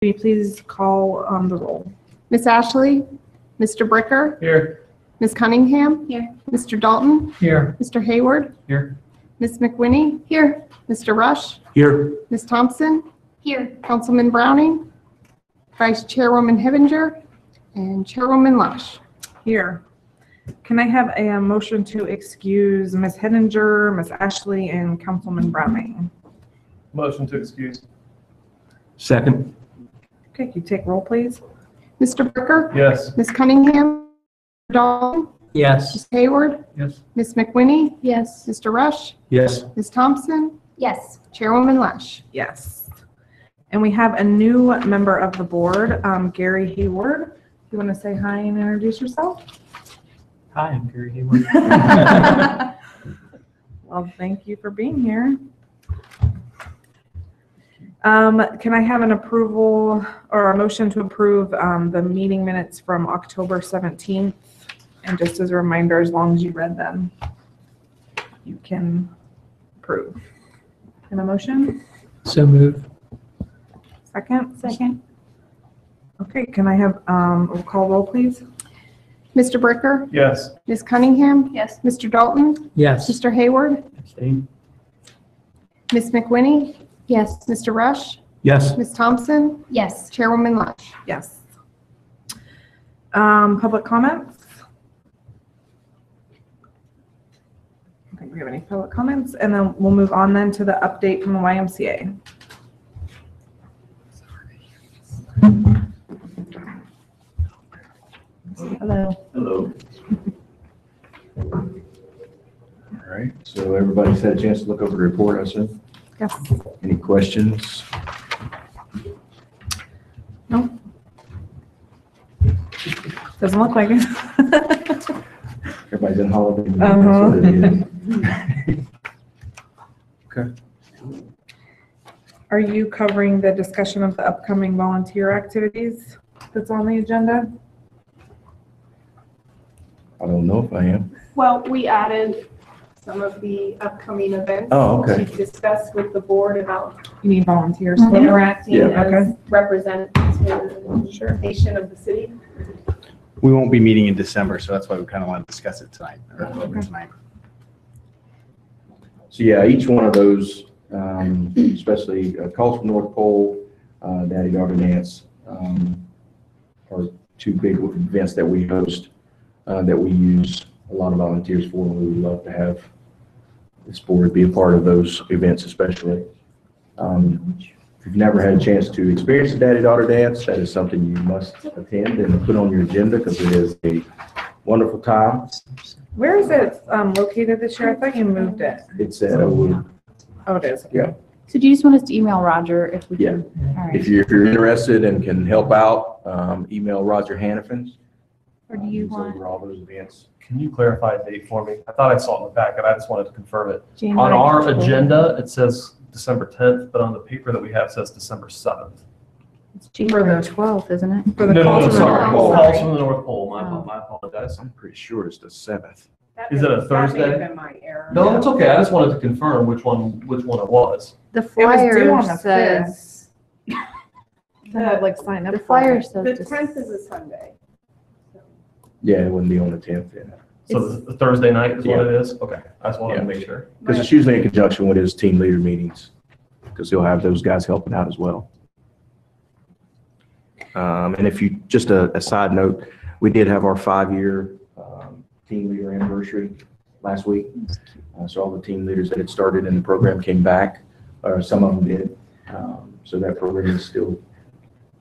you please call the roll? Miss Ashley? Mr. Bricker? Here. Ms. Cunningham? Here. Mr. Dalton? Here. Mr. Hayward? Here. Ms. McWinney? Here. Mr. Rush? Here. Ms. Thompson? Here. Councilman Browning? Vice Chairwoman Hibinger? And Chairwoman Lush. Here. Can I have a motion to excuse Ms. Hettinger, Ms. Ashley, and Councilman Browning? Motion to excuse. Second. Okay, can you take roll, please? Mr. Bricker? Yes. Ms. Cunningham? Dalton? Yes. Ms. Hayward? Yes. Ms. McWinney? Yes. Mr. Rush? Yes. Ms. Thompson? Yes. Chairwoman Lush. Yes. And we have a new member of the board, Gary Hayward. You want to say hi and introduce yourself? Hi, I'm Gary Hayward. Well, thank you for being here. Can I have an approval or a motion to approve the meeting minutes from October 17th? And just as a reminder, as long as you read them, you can approve. And a motion? So moved. Second? Second. Okay, can I have a call roll, please? Mr. Bricker? Yes. Ms. Cunningham? Yes. Mr. Dalton? Yes. Mr. Hayward? Abstain. Ms. McWinney? Yes. Mr. Rush? Yes. Ms. Thompson? Yes. Chairwoman Lush. Yes. Public comments? I don't think we have any public comments, and then we'll move on then to the update from the YMCA. Hello. Hello. All right, so everybody's had a chance to look over the report, I assume? Yes. Any questions? No. Doesn't look like it. Everybody's in holiday mood, Uh-huh. that's what it is. Okay. Are you covering the discussion of the upcoming volunteer activities that's on the agenda? I don't know if I am. Well, we added some of the upcoming events. Oh, okay. To discuss with the board about You need volunteers. interacting Yeah. as Okay. representation of the city. We won't be meeting in December, so that's why we kind of want to discuss it tonight, or tonight. So yeah, each one of those, especially Calls from North Pole, Daddy Daughter Dance, are two big events that we host, that we use a lot of volunteers for, and we would love to have this board be a part of those events especially. If you've never had a chance to experience the Daddy Daughter Dance, that is something you must attend and put on your agenda because it is a wonderful time. Where is it located this year? I thought you moved it. It's at Oakwood. Oh, it is. Yeah. So do you just want us to email Roger if we Yeah. can? All right. If you're interested and can help out, email Roger Hannafin. Or do you He's want over all those events. Can you clarify a date for me? I thought I saw it in the packet. I just wanted to confirm it. January On our 12th? agenda, it says December 10th, but on the paper that we have says December 7th. It's January 12th, isn't it? For the No, Calls from the sorry. North Pole. Calls from the North Pole. My Oh. my apologize. I'm pretty sure it's the 7th. Is it a That may have Thursday? been my error. No, it's okay. I just wanted to confirm which one it was. The It was due flyer on the says, I had, like, sign up the for flyer it. says. The 10th is a Sunday. Yeah, it wouldn't be on the 10th, yeah. So the Thursday night is what it is? Okay. I just wanted to make sure. Because it's usually in conjunction with his team leader meetings, because he'll have those guys helping out as well. And if you, just a side note, we did have our 5-year team leader anniversary last week. So all the team leaders that had started in the program came back, or some of them did. So that program is still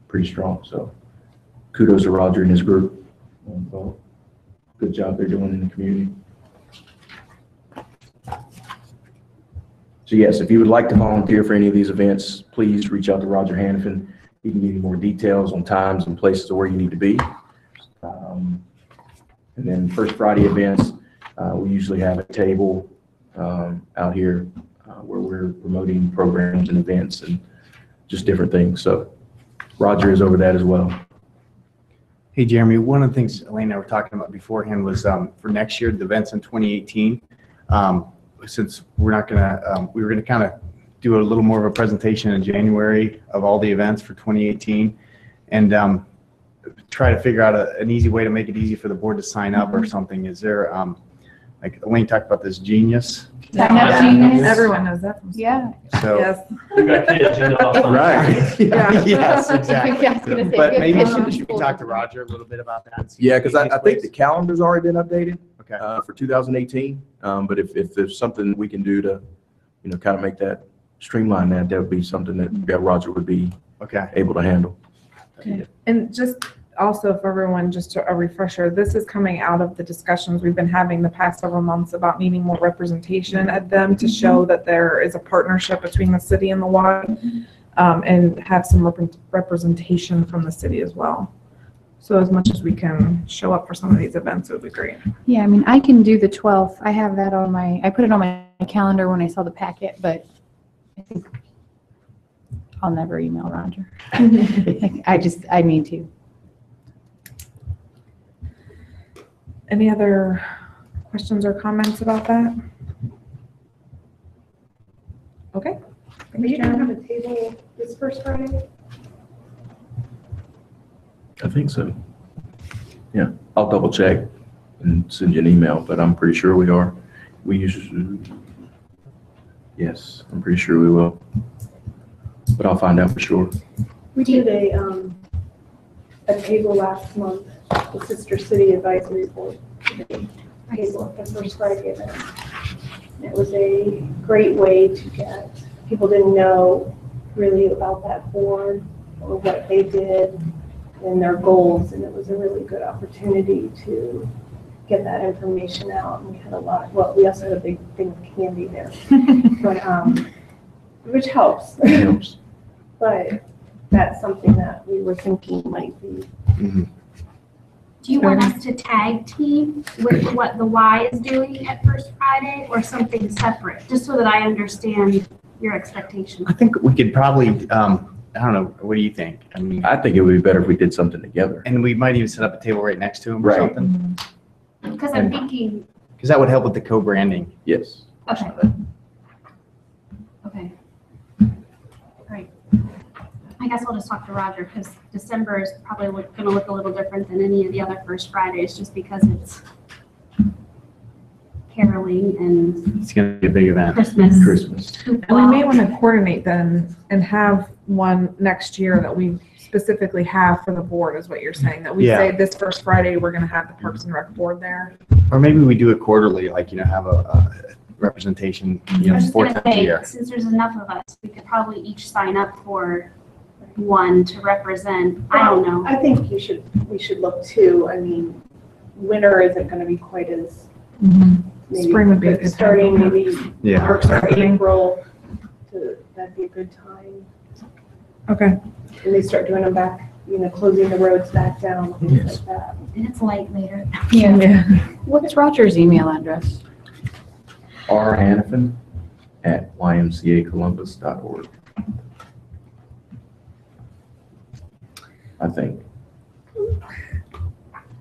pretty strong. So kudos to Roger and his group. Good job they're doing in the community. So yes, if you would like to volunteer for any of these events, please reach out to Roger Hannafin. He can give you more details on times and places where you need to be. And then First Friday events, we usually have a table out here where we're promoting programs and events and just different things. So Roger is over that as well. Hey, Jeremy, one of the things Elaine and I were talking about beforehand was for next year, the events in 2018, since we're not going to, we were going to kind of do a little more of a presentation in January of all the events for 2018 and try to figure out an easy way to make it easy for the board to sign up or something. Is there, like Elaine talked about this Genius? Sign up Genius. Everyone knows that. Yeah. So, Yes. We've got kids, you know. right. Yeah. Yes, Yeah, I exactly. was gonna say, But good maybe pitch. you can talk to Roger a little bit about that. and see Yeah, if because he I think the takes calendar's already been updated place. Okay. for 2018. But if there's something we can do to, kind of make that, streamline that, that would be something that Roger would be Okay. able to handle. And just also for everyone, just a refresher, this is coming out of the discussions we've been having the past several months about needing more representation at them to show that there is a partnership between the city and the Y, and have some representation from the city as well. So as much as we can show up for some of these events, it would be great. Yeah, I mean, I can do the 12th. I have that on I put it on my calendar when I saw the packet, but I think I'll never email Roger. I need to. Any other questions or comments about that? Okay. Are you going to have a table this first Friday? I think so. Yeah, I'll double check and send you an email, but I'm pretty sure we are. We usually, yes, I'm pretty sure we will. But I'll find out for sure. We did a table last month, the Sister City Advisory Board table at the first Friday event. And it was a great way to get, people didn't know really about that board or what they did and their goals, and it was a really good opportunity to get that information out. And we had a lot, well, we also had a big thing of candy there, but, which helps. It helps. But that's something that we were thinking might be. Do you want us to tag team with what the Y is doing at First Friday or something separate? Just so that I understand your expectations. I think we could probably, I don't know, what do you think? I mean, I think it would be better if we did something together. and we might even set up a table right next to him or Right. something, Because I'm thinking, because that would help with the co-branding. Yes. okay. Okay. Right. I guess I'll just talk to Roger because December is probably going to look a little different than any of the other First Fridays just because it's caroling and It's going to be a big event. Christmas. Christmas. And we may want to coordinate then and have one next year that we specifically have for the board, is what you're saying, that we Yeah. say this first Friday, we're going to have the Parks and Rec board there. Or maybe we do it quarterly, like, have a representation, I was just fourth gonna of the say, year. since there's enough of us, we could probably each sign up for one to represent, I don't know. I think we should look too. I mean, winter isn't going to be quite as, maybe. Spring would be a good time. Starting maybe Yeah. March or April, that'd be a good time. Okay. And they start doing them back, closing the roads back down, things Yes. like that. And it's light later. Yeah. What's Roger's email address? rhannafin@ymcacolumbus.org. I think.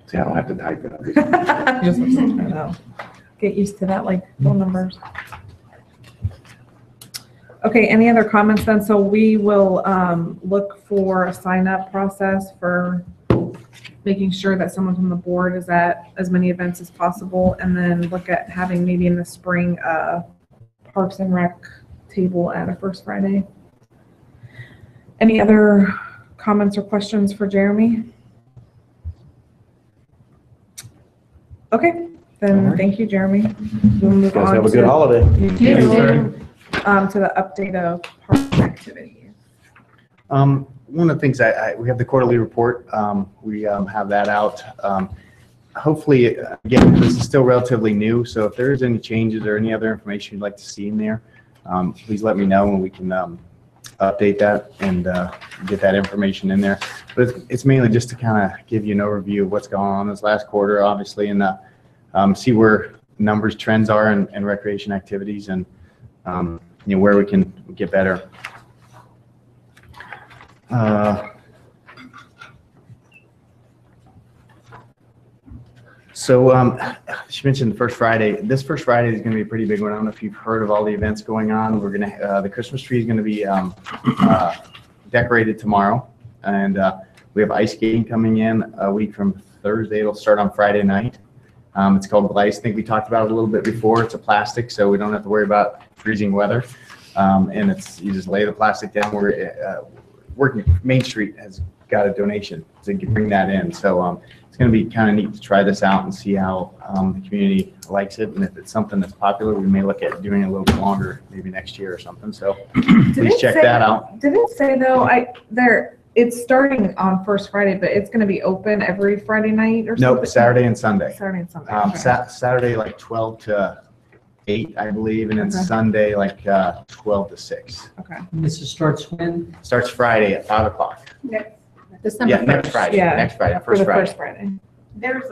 See, I don't have to type it. Just I know. Get used to that, like phone numbers. Okay, any other comments then? So we will look for a sign-up process for making sure that someone from the board is at as many events as possible, and then look at having maybe in the spring Parks and Rec table at a First Friday. Any other comments or questions for Jeremy? Okay, then thank you, Jeremy. We'll move Guys on have a to- good holiday. You too. To the update of park activities. One of the things we have the quarterly report. We have that out. Hopefully, again, this is still relatively new, so if there is any changes or any other information you'd like to see in there, please let me know and we can update that and get that information in there. But it's mainly just to kind of give you an overview of what's going on this last quarter, obviously, and see where numbers, trends are in recreation activities and where we can get better. So she mentioned the first Friday. This first Friday is going to be a pretty big one. I don't know if you've heard of all the events going on. We're going to the Christmas tree is going to be decorated tomorrow, and we have ice skating coming in a week from Thursday. It'll start on Friday night. It's called Glaze. I think we talked about it a little bit before. It's a plastic, so we don't have to worry about freezing weather. And you just lay the plastic down. We're working. Main Street has got a donation to bring that in. So it's going to be kind of neat to try this out and see how the community likes it. And if it's something that's popular, we may look at doing it a little bit longer, maybe next year or something. So please check that out. Did it say though, it's starting on First Friday, but it's going to be open every Friday night or something? Nope, Saturday and Sunday. Saturday and Sunday. Okay. Saturday like 12 to 8, I believe, and then Okay. Sunday like 12 to 6. Okay. This starts when? Starts Friday at 5 o'clock. December Yeah, next 1st. Friday. Yeah, Next Friday, For first the Friday. first Friday. There's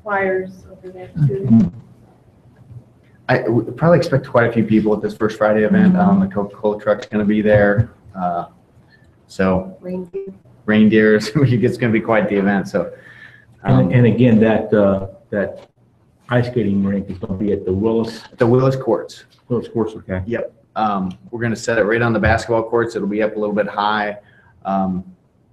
flyers over there too. I would probably expect quite a few people at this first Friday event. The Coca-Cola truck's going to be there. So reindeers, it's going to be quite the event. So And again, that ice skating rink is going to be at the Willis Courts. Course, okay? Yep. We're going to set it right on the basketball courts. It'll be up a little bit high.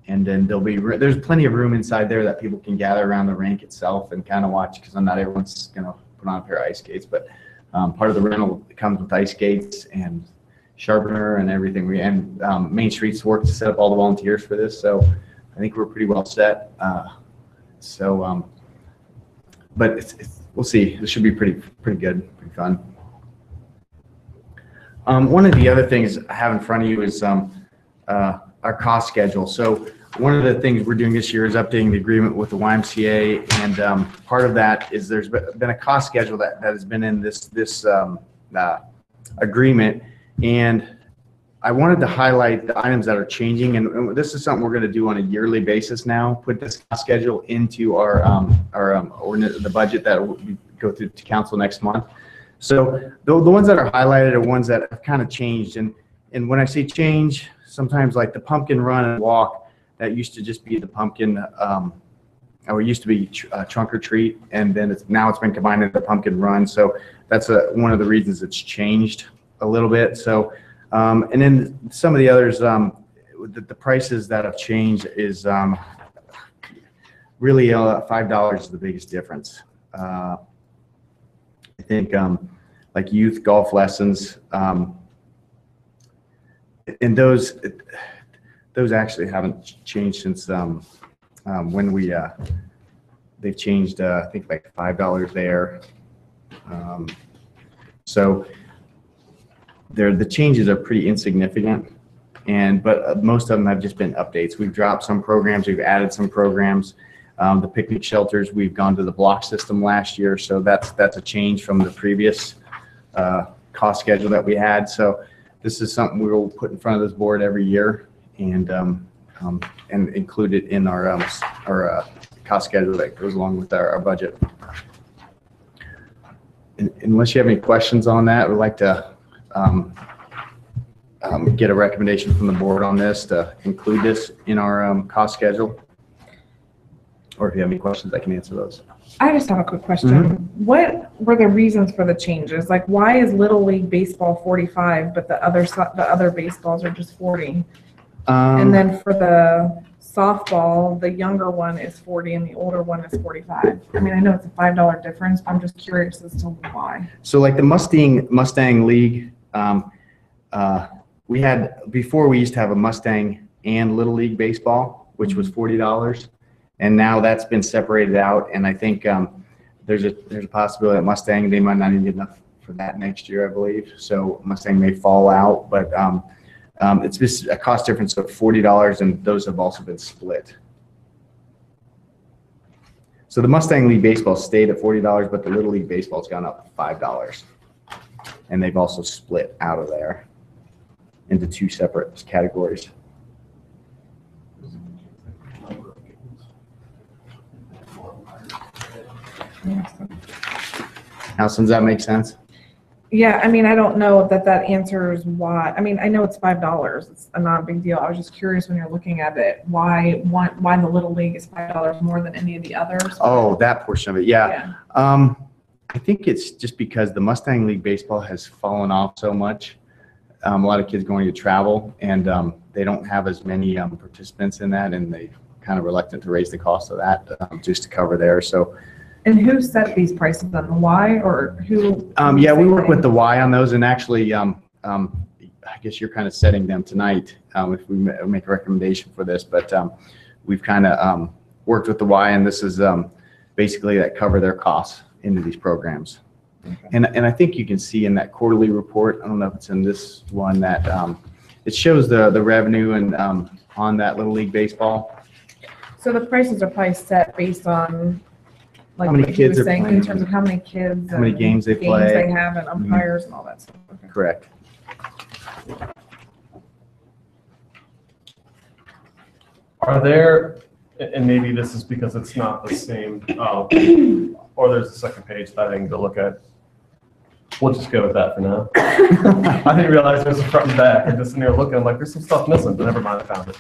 And then there's plenty of room inside there that people can gather around the rink itself and kind of watch, because not everyone's going to put on a pair of ice skates, but part of the rental comes with ice skates and sharpener and everything. Main Street's worked to set up all the volunteers for this, so I think we're pretty well set. But we'll see. This should be pretty good, pretty fun. One of the other things I have in front of you is our cost schedule. So one of the things we're doing this year is updating the agreement with the YMCA, and part of that is there's been a cost schedule that has been in this agreement, and I wanted to highlight the items that are changing, and this is something we're going to do on a yearly basis now. Put this cost schedule into our ordinance, the budget that will go through to council next month. So the ones that are highlighted are ones that have kind of changed, and when I say change, sometimes like the pumpkin run and walk, that used to just be the pumpkin, or it used to be trunk or treat, and then now it's been combined into the pumpkin run. So that's one of the reasons it's changed a little bit. So, and then some of the others, the prices that have changed is really $5 is the biggest difference. I think like youth golf lessons, and those actually haven't changed since when they've changed, I think like $5 there. So the changes are pretty insignificant, but most of them have just been updates. We've dropped some programs, we've added some programs. The picnic shelters, we've gone to the block system last year, so that's a change from the previous cost schedule that we had. So this is something we will put in front of this board every year and include it in our cost schedule that goes along with our budget. Unless you have any questions on that, we'd like to get a recommendation from the board on this to include this in our cost schedule. Or if you have any questions, I can answer those. I just have a quick question. What were the reasons for the changes? Like, why is Little League Baseball 45, but the other baseballs are just 40? And then for the softball, the younger one is 40 and the older one is 45. I mean, I know it's a $5 difference, but I'm just curious as to why. So like the Mustang League, we used to have a Mustang and Little League Baseball, which was $40. And now that's been separated out, and I think there's a possibility that Mustang, they might not even get enough for that next year, I believe. So Mustang may fall out, but it's just a cost difference of $40, and those have also been split. So the Mustang League Baseball stayed at $40, but the Little League Baseball's gone up $5, and they've also split out of there into two separate categories. Now, does that make sense? Yeah, I mean, I don't know that answers why. I mean, I know it's $5. It's not a big deal. I was just curious when you're looking at it, why the Little League is $5 more than any of the others. Oh, that portion of it, yeah. I think it's just because the Mustang League baseball has fallen off so much. A lot of kids going to travel, and they don't have as many participants in that, and they kind of reluctant to raise the cost of that just to cover there. So, And who set these prices on the Y or who? yeah, we work with the Y on those, and actually, I guess you're kind of setting them tonight if we make a recommendation for this, but we've kind of worked with the Y, and this is basically that cover their costs into these programs. Okay. And I think you can see in that quarterly report, I don't know if it's in this one, that it shows the revenue and on that Little League baseball. So the prices are probably set based on like How many what he kids was are saying, in playing. terms of how many kids. How many and games they play. Games they have and umpires and all that stuff. Okay. Correct. Are there, and maybe this is because it's not the same, or there's a second page that I can go look at. We'll just go with that for now. I didn't realize there was a front and back. I'm just in there looking, I'm like, there's some stuff missing, but never mind, I found it.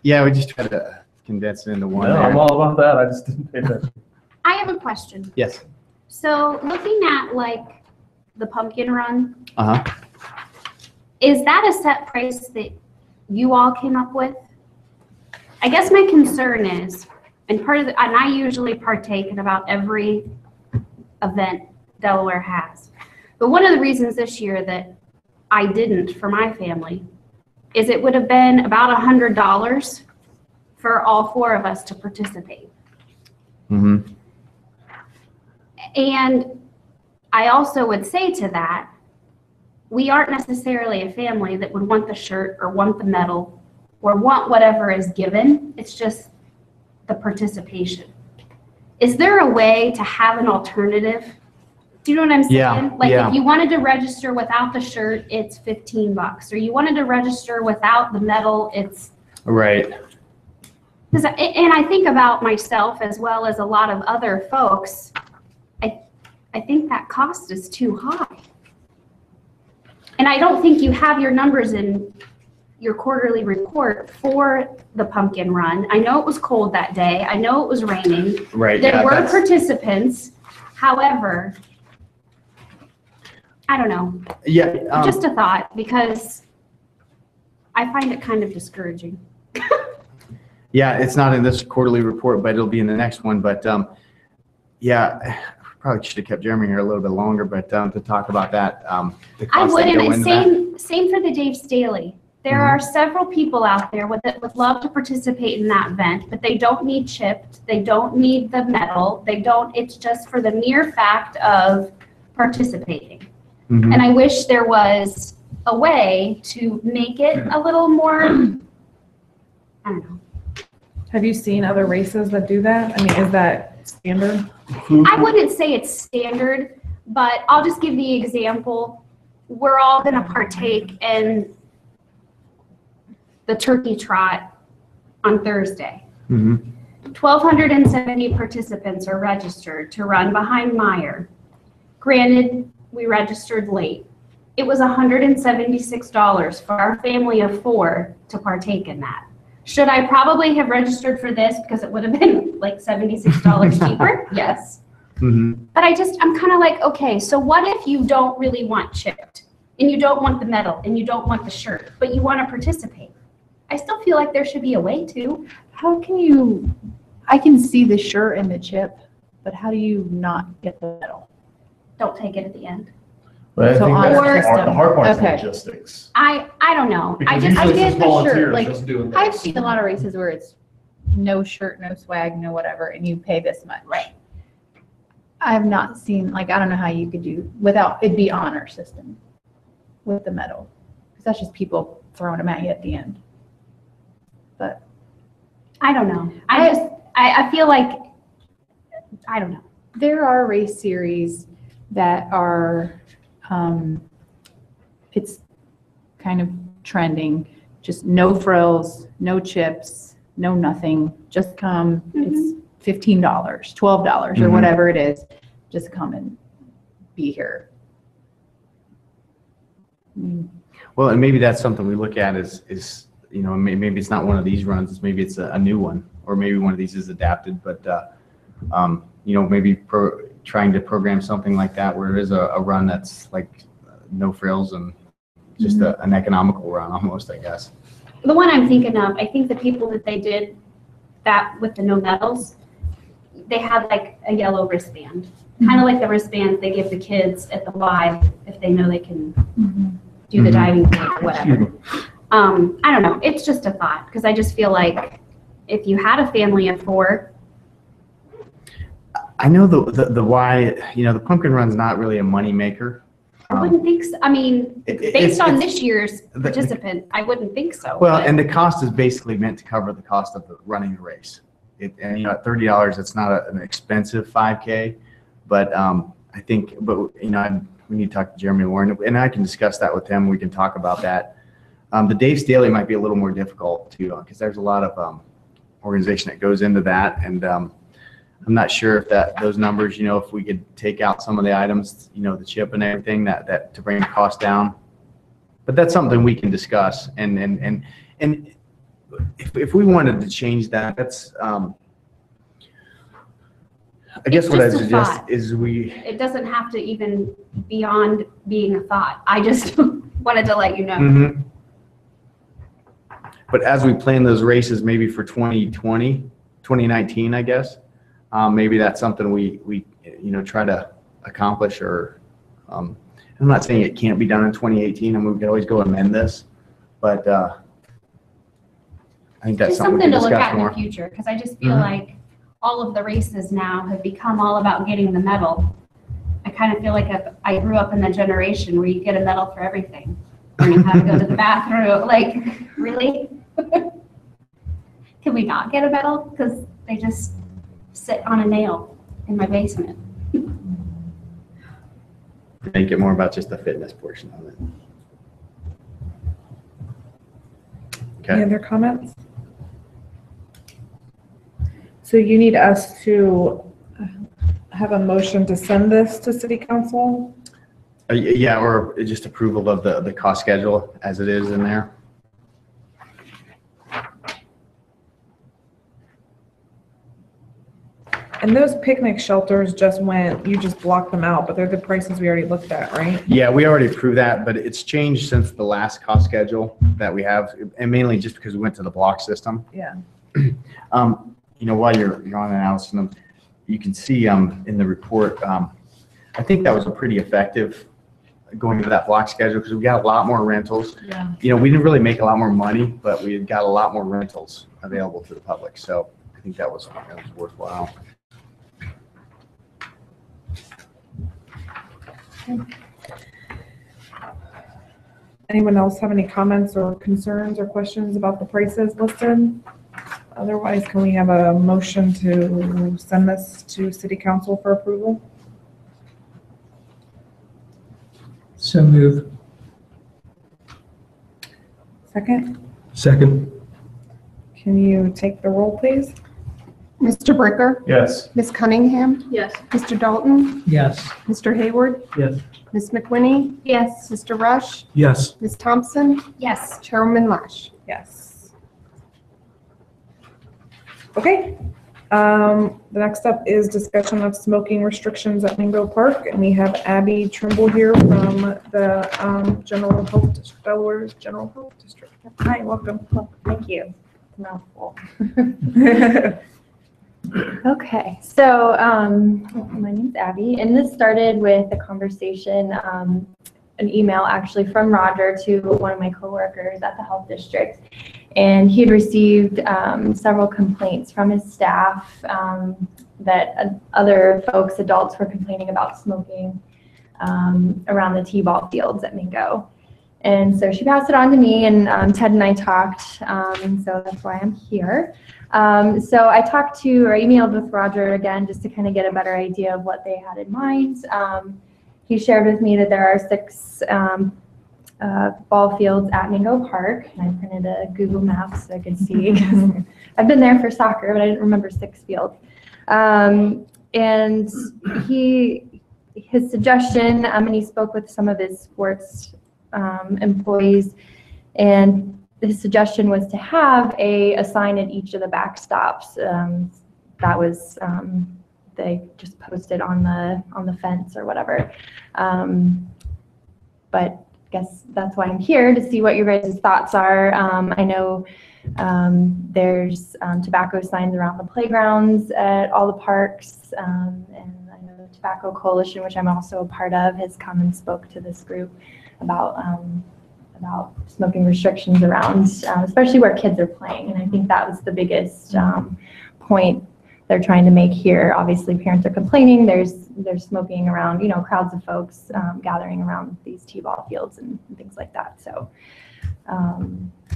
Yeah, we just tried to condense it into one No, there. I'm all about that. I just didn't pay attention. I have a question. Yes. So looking at like the pumpkin run, Uh-huh. is that a set price that you all came up with? I guess my concern is, and I usually partake in about every event Delaware has. But one of the reasons this year that I didn't for my family is it would have been about $100 for all four of us to participate. Mm-hmm. And I also would say to that, we aren't necessarily a family that would want the shirt or want the medal or want whatever is given. It's just the participation. Is there a way to have an alternative? Do you know what I'm saying? Yeah, Like yeah. if you wanted to register without the shirt, it's $15. Or you wanted to register without the medal, it's Right. and I think about myself as well as a lot of other folks. I think that cost is too high. And I don't think you have your numbers in your quarterly report for the pumpkin run. I know it was cold that day. I know it was raining. Right. There yeah, were that's- participants. However, I don't know. Yeah. Just a thought, because I find it kind of discouraging. Yeah, it's not in this quarterly report, but it'll be in the next one. But yeah, probably should have kept Jeremy here a little bit longer, but to talk about that, the I costs that wouldn't, go and into that. same for the Dave Staley. There are several people out there that would love to participate in that event, but they don't need chipped, they don't need the medal, it's just for the mere fact of participating. Mhm. And I wish there was a way to make it a little more, I don't know. Have you seen other races that do that? I mean, is that standard? I wouldn't say it's standard, but I'll just give the example. We're all gonna partake in the turkey trot on Thursday. Mhm. 1,270 participants are registered to run behind Meyer. Granted, we registered late. It was $176 for our family of four to partake in that. Should I probably have registered for this because it would have been like $76 cheaper? Yes. Mhm. But I'm kind of like, okay, so what if you don't really want chipped and you don't want the medal and you don't want the shirt, but you want to participate? I still feel like there should be a way to. How can you, I can see the shirt and the chip, but how do you not get the medal? Don't take it at the end. But I So think on that's the the hard part is Okay. logistics. I don't know. Because I usually get it's the shirt, volunteers like, just doing I've this. seen a lot of races where it's no shirt, no swag, no whatever, and you pay this much. Right. I have not seen, like, I don't know how you could do without, it'd be honor system with the medal. Because that's just people throwing them at you at the end. But I don't know. I feel like, I don't know. there are race series that are, it's kind of trending, just no frills, no chips, no nothing, just come, it's $15, $12, or Mhm. whatever it is, just come and be here. Well, and maybe that's something we look at is, you know, maybe it's not one of these runs, maybe it's a new one, or maybe one of these is adapted, but, you know, maybe trying to program something like that where it is a run that's like no frills and just an economical run almost, I guess. The one I'm thinking of, I think the people that they did that with the no medals, they had like a yellow wristband, kind of like the wristbands they give the kids at the Y if they know they can do the diving thing or whatever. I don't know. It's just a thought because I just feel like if you had a family of 4. I know the why, you know, the pumpkin run's not really a money maker. I wouldn't think so. I mean, based on it's- this year's participant, I wouldn't think so. Well, but- and the cost is basically meant to cover the cost of running the race. And you know, at $30, it's not an expensive 5K, but I think, you know, we need to talk to Jeremy Warren, and I can discuss that with him. We can talk about that. The Dave Staley might be a little more difficult too, because there's a lot of organization that goes into that, and I'm not sure if those numbers, you know, if we could take out some of the items, you know, the chip and everything that to bring the cost down. But that's something we can discuss, and if we wanted to change that, that's I guess It's what I just a suggest thought. is it doesn't have to even beyond being a thought. I just wanted to let you know. Mhm. But as we plan those races, maybe for 2019, I guess, maybe that's something we you know, try to accomplish, or I'm not saying it can't be done in 2018, and we can always go amend this, but I think that's Just something we something can to look discuss at in more. the future because I just feel Mhm. like all of the races now have become all about getting the medal. I kind of feel like I grew up in the generation where you get a medal for everything. Learning how to go to the bathroom, like, really? Can we not get a medal? Because they just sit on a nail in my basement. Make it more about just the fitness portion of it. Any Okay. other comments? So you need us to have a motion to send this to city council? Yeah, or just approval of the cost schedule as it is in there. And those picnic shelters you just blocked them out, but they're the prices we already looked at, right? Yeah, we already approved that, but it's changed since the last cost schedule that we have, and mainly just because we went to the block system. Yeah. You know, while you're on Allison, you can see in the report, I think that was a pretty effective going to that block schedule because we got a lot more rentals. Yeah. You know, we didn't really make a lot more money, but we got a lot more rentals available to the public. So I think that was worthwhile. Anyone else have any comments or concerns or questions about the prices listed? Otherwise, can we have a motion to send this to city council for approval? So move. Second, Second. can you take the roll, please? Mr. Bricker, Yes. Ms. Cunningham, Yes. Mr. Dalton, Yes. Mr. Hayward, Yes. Ms. McWinney, Yes. Mr. Rush, Yes. Ms. Thompson, Yes. Chairwoman Lash. Yes. Okay. The next up is discussion of smoking restrictions at Mingo Park, and we have Abby Trimble here from the General Health District, Delaware's General Health District. Hi, welcome. Thank you. It's a mouthful. Okay, so my name's Abby, and this started with a conversation, an email actually from Roger to one of my coworkers at the health district. And he had received several complaints from his staff that other folks, adults, were complaining about smoking around the T-ball fields at Mingo. And so she passed it on to me, and Ted and I talked, so that's why I'm here. So I emailed with Roger again just to kind of get a better idea of what they had in mind. He shared with me that there are 6 ball fields at Mingo Park, and I printed a Google map so I could see. I've been there for soccer, but I didn't remember 6 fields. And his suggestion, and he spoke with some of his sports employees. And his suggestion was to have a sign at each of the backstops. That was, they just posted on the fence or whatever. But I guess that's why I'm here, to see what your guys' thoughts are. I know there's tobacco signs around the playgrounds at all the parks, and I know the Tobacco Coalition, which I'm also a part of, has come and spoke to this group about smoking restrictions around, especially where kids are playing. And I think that was the biggest point they're trying to make here. Obviously, parents are complaining. There's smoking around, crowds of folks gathering around these t-ball fields and things like that. So I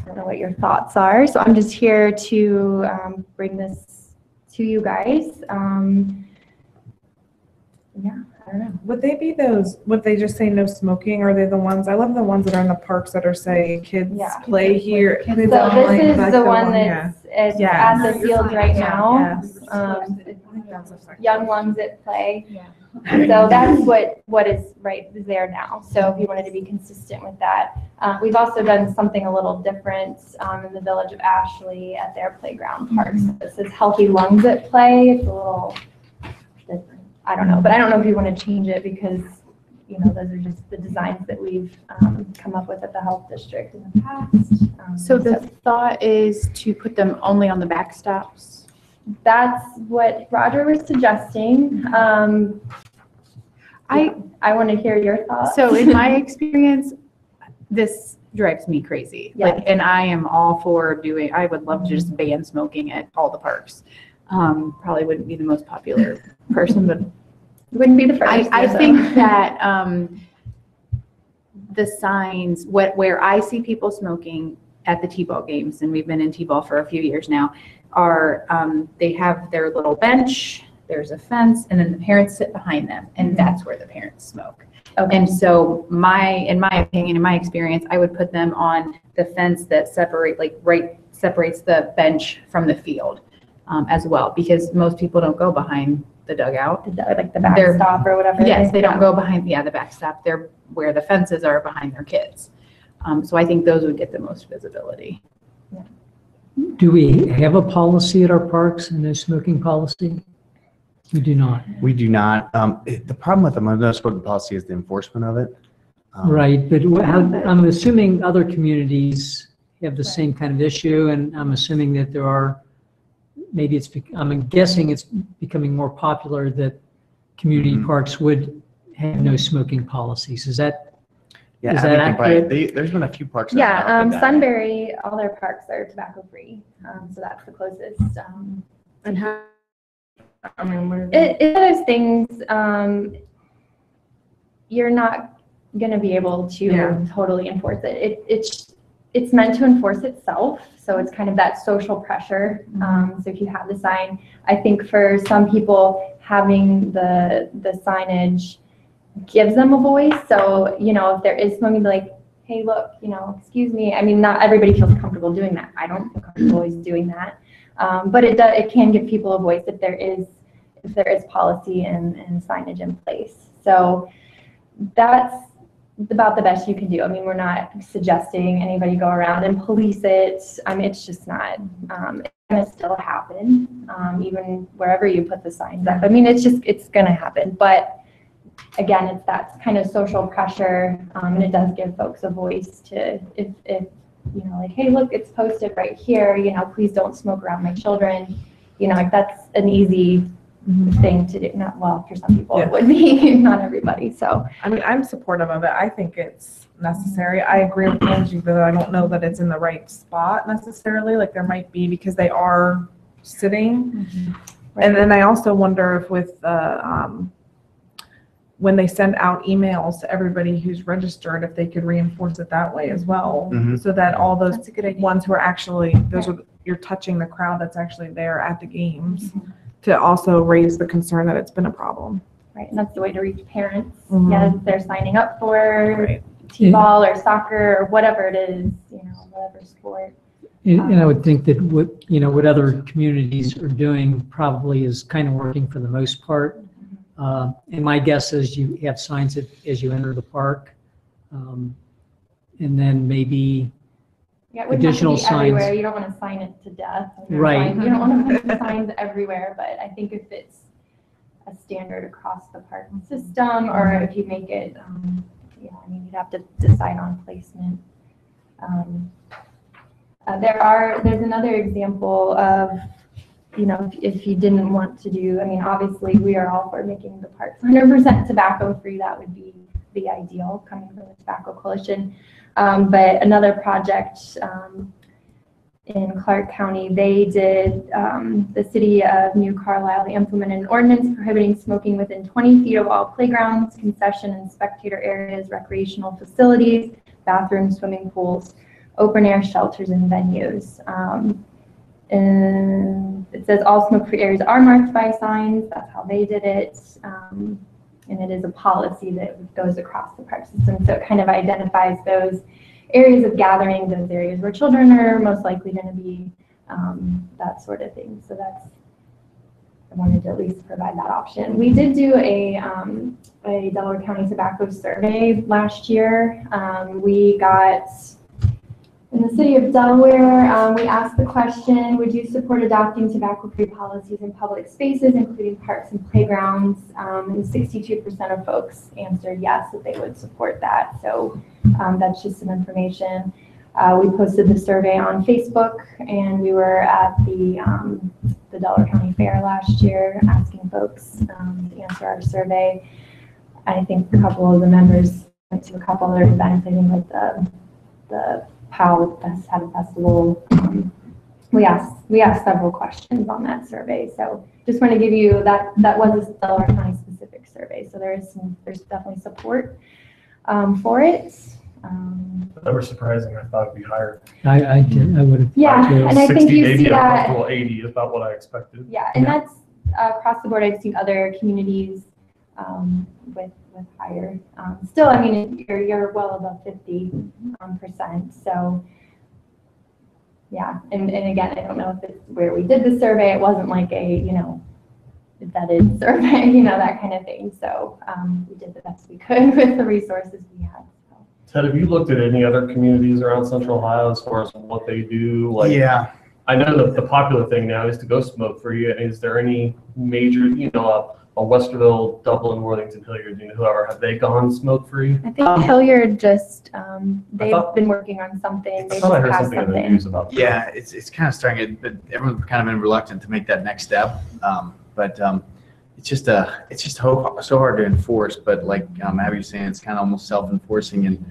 don't know what your thoughts are. So I'm just here to bring this to you guys. Yeah, I don't know. Would they be those, would they just say no smoking? Or are they the ones, I love the ones that are in the parks that are say kids Yeah. play here. So this is the one that's it's Yeah. at the field right now. Yes. Um, I think that's a second. Young lungs at play. So that's what is right there now. So if you wanted to be consistent with that. We've also done something a little different in the village of Ashley at their playground park. So it says healthy lungs at play. It's a little different. I don't know, but I don't know if you want to change it because, those are just the designs that we've come up with at the health district in the past. So the thought is to put them only on the backstops? That's what Roger was suggesting. I want to hear your thoughts. So in my experience, this drives me crazy. Yeah. And I am all for I would love to just ban smoking at all the parks. Probably wouldn't be the most popular person, but Wouldn't be the first. I think that the signs, where I see people smoking at the T-ball games, and we've been in T-ball for a few years now, are they have their little bench, there's a fence, and then the parents sit behind them, and that's where the parents smoke. Okay. And so in my opinion, in my experience, I would put them on the fence that separates the bench from the field as well, because most people don't go behind the dugout. Like the backstop or whatever. Yes, they don't go behind, the backstop. They're where the fences are behind their kids. So I think those would get the most visibility. Do we have a policy at our parks, a no smoking policy? We do not. We do not. The problem with the no smoking policy is the enforcement of it. Right, but I'm assuming other communities have the same kind of issue, and I'm assuming that there are, I'm guessing it's becoming more popular that community parks would have no smoking policies. Is that Yeah, Is that accurate? There's been a few parks. that have Yeah, adopted that. Sunbury, all their parks are tobacco free, so that's the closest. And how, what It's one of those things, you're not gonna be able to Yeah. totally enforce it. It's meant to enforce itself, so it's kind of that social pressure. So if you have the sign, I think for some people, having the signage gives them a voice. So, if there is smoking, be like, hey, look, excuse me. I mean, not everybody feels comfortable doing that. I don't feel comfortable always doing that. But it can give people a voice if there is policy and signage in place. So that's about the best you can do. I mean, we're not suggesting anybody go around and police it. I mean, it's just not, it's gonna still happen, even wherever you put the signs up. I mean, it's gonna happen. But again, it's that kind of social pressure, and it does give folks a voice to, if like, hey, look, it's posted right here, please don't smoke around my children. Like that's an easy thing to do. Not, well, for some people it would be, not everybody. So I mean, I'm supportive of it. I think it's necessary. I agree with Angie, but I don't know that it's in the right spot necessarily. Like there might be, because they are sitting. And then I also wonder if with when they send out emails to everybody who's registered, if they could reinforce it that way as well, so that all those That's a good idea. ones who are actually, you're touching the crowd that's actually there at the games, to also raise the concern that it's been a problem. right, and that's the way to reach parents. Mhm. Yes, they're signing up for Right. t-ball or soccer or whatever it is, whatever sport. And I would think that what other communities are doing probably is kind of working for the most part. And my guess is you have signs as you enter the park. and then maybe, Yeah, it wouldn't have to additional be everywhere. signs. You don't want to sign it to death. Right. You don't want to put signs everywhere, but I think if it's a standard across the park system, or if you make it, yeah, I mean, you'd have to decide on placement. There's another example of, you know, if you didn't want to do, I mean, obviously we are all for making the parks 100% tobacco free. That would be the ideal coming from the Tobacco Coalition. But another project in Clark County, they did, the city of New Carlisle, they implemented an ordinance prohibiting smoking within 20 feet of all playgrounds, concession and spectator areas, recreational facilities, bathrooms, swimming pools, open air shelters, and venues. And it says all smoke-free areas are marked by signs. That's how they did it. And it is a policy that goes across the park system. So it kind of identifies those areas of gathering, those areas where children are most likely going to be, that sort of thing. So that's, I wanted to at least provide that option. We did do a Delaware County tobacco survey last year. We got, in the city of Delaware, we asked the question, would you support adopting tobacco-free policies in public spaces, including parks and playgrounds? And 62% of folks answered yes, that they would support that. So that's just some information. We posted the survey on Facebook, and we were at the Delaware County Fair last year asking folks to answer our survey. I think a couple of the members went to a couple other events, I think like the Powell had a festival. We asked several questions on that survey. So just want to give you that was a Delaware County specific survey. So there's definitely support for it. That was surprising. I thought it'd be higher. I would have. Yeah, and I think 60, you maybe see a that. comfortable 80 is about what I expected. Yeah, and that's across the board. I've seen other communities with higher. Still, I mean, you're well above 50%. So yeah, and again, I don't know if it's where we did the survey. It wasn't like a, you know, vetted survey, you know, that kind of thing. So we did the best we could with the resources we had. So. Ted, have you looked at any other communities around Central Ohio as far as what they do? Like, Yeah. I know that the popular thing now is to go smoke free. Is there any major, you know, a Westerville, Dublin, Worthington, Hilliard, you know, whoever, have they gone smoke free? I think Hilliard just, they've thought- been working on something. They I thought I just heard passed something in the something. news about that. Yeah, it's kind of starting, but everyone's kind of been reluctant to make that next step. But it's just so hard to enforce. But like Abby was saying, it's kind of almost self-enforcing, and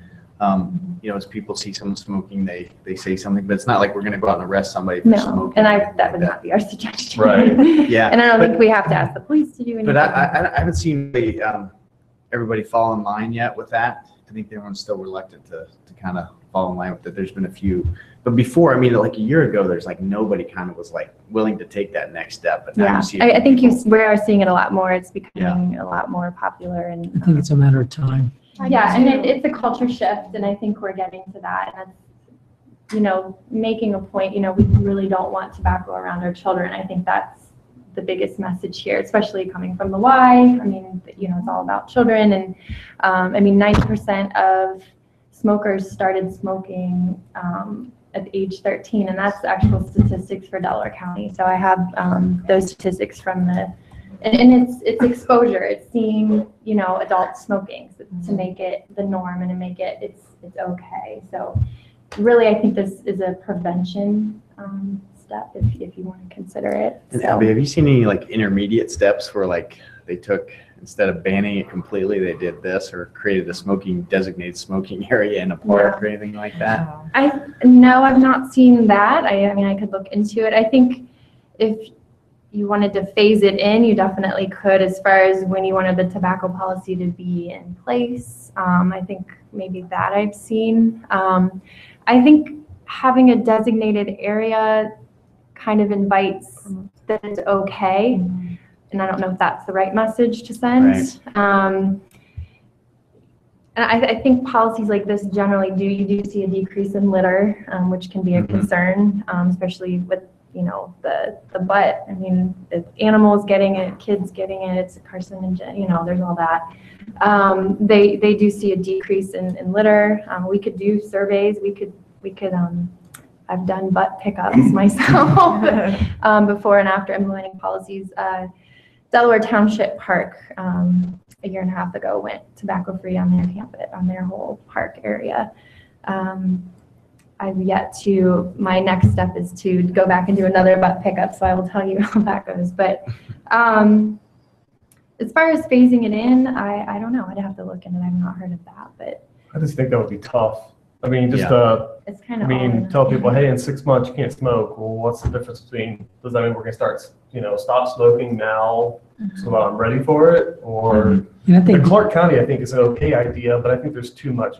you know, as people see someone smoking, they say something. But it's not like we're going to go out and arrest somebody for No, smoking. and that would not be our suggestion. Right. Yeah. And I don't but- think we have to ask the police to do anything. But I haven't seen everybody fall in line yet with that. I think everyone's still reluctant to kind of fall in line with it. There's been a few, but before, I mean, like a year ago, there's like nobody kind of was like willing to take that next step. But now Yeah, you see, I think we are seeing it a lot more. It's becoming a lot more popular, and I think it's a matter of time. yeah, and it's a culture shift, and I think we're getting to that. And that's, you know, making a point. You know, we really don't want tobacco around our children. I think that's the biggest message here, especially coming from the Y. I mean, you know, it's all about children, and I mean, 90% of smokers started smoking at age 13, and that's actual statistics for Delaware County. So I have those statistics from the. And it's exposure. It's seeing, you know, adults smoking to make it the norm and to make it it's okay. So really, I think this is a prevention step if you want to consider it. And So, Abby, have you seen any like intermediate steps where like they took, instead of banning it completely, they did this or created a designated smoking area in a park or anything like that? no, I've not seen that. I mean, I could look into it. I think if you wanted to phase it in, you definitely could, as far as when you wanted the tobacco policy to be in place. I think maybe that I've seen. I think having a designated area kind of invites that it's okay. And I don't know if that's the right message to send. Right. And I think policies like this generally you do see a decrease in litter, which can be a concern, especially with the butt. I mean, it's animals getting it, kids getting it, it's a carcinogen, there's all that. They do see a decrease in litter. We could do surveys. We could, I've done butt pickups myself before and after implementing policies. Delaware Township Park, a year and a half ago, went tobacco-free on their campus, on their whole park area. I've yet to, my next step is to go back and do another butt pickup, so I will tell you how that goes. But as far as phasing it in, I don't know. I'd have to look into it. I've not heard of that, but I just think that would be tough. I mean, just, it's kind I of mean, tell people, hey, in 6 months you can't smoke. Well, what's the difference between, does that mean we're gonna start, stop smoking now so that I'm ready for it? Or, And I the think, Clark County, I think is an okay idea, but I think there's too much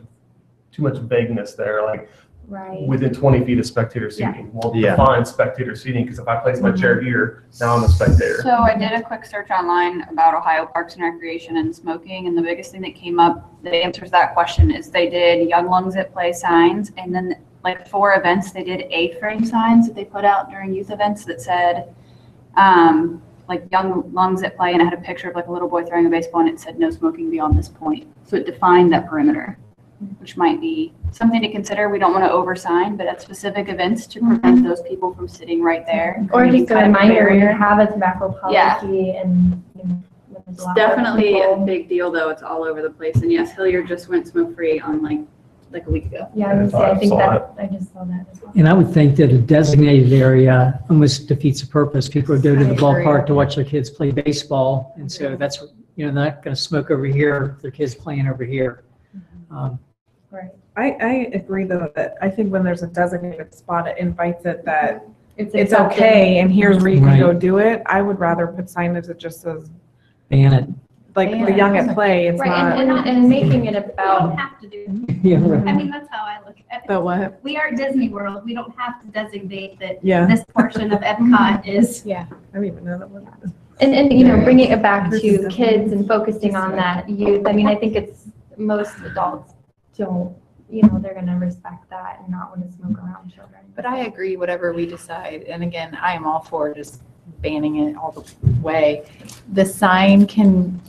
vagueness there. Like, right. within 20 feet of spectator seating. Well, Yeah. define spectator seating, because if I place my chair here, now I'm a spectator. So I did a quick search online about Ohio Parks and Recreation and smoking, and the biggest thing that came up that answers that question is they did Young Lungs at Play signs, and then like 4 events, they did A-frame signs that they put out during youth events that said, like Young Lungs at Play, and it had a picture of like a little boy throwing a baseball, and it said no smoking beyond this point. So it defined that perimeter, which might be something to consider. We don't want to oversign, but at specific events to prevent those people from sitting right there. Or just a Kind of reminder when you barrier. have a tobacco policy Yeah. and when there's a It's lot of definitely a people. big deal, though. It's all over the place. And yes, Hilliard just went smoke-free on like a week ago. Yeah, I would say, I I think saw that, I just saw that as well. and I would think that a designated area almost defeats the purpose. People go to the I agree. ballpark to watch their kids play baseball, and so that's, they're not gonna smoke over here, if their kids playing over here. Right. I agree though that I think when there's a designated spot, it invites it that it's accepted. okay and here's where you can go Right. do it. I would rather put signage that just says, Ban it. like, Ban the it. young at play, it's Right, not. And making it We don't about, have to do, Yeah, right. I mean, that's how I look at it. The what? We are Disney World. We don't have to designate that Yeah, this portion of Epcot is. I don't even know that one. and bringing it back This to is the the- kids and focusing on that youth. I mean, I think it's, most adults don't, they're gonna respect that and not want to smoke around children. But I agree, whatever we decide, and again, I am all for just banning it all the way. The sign can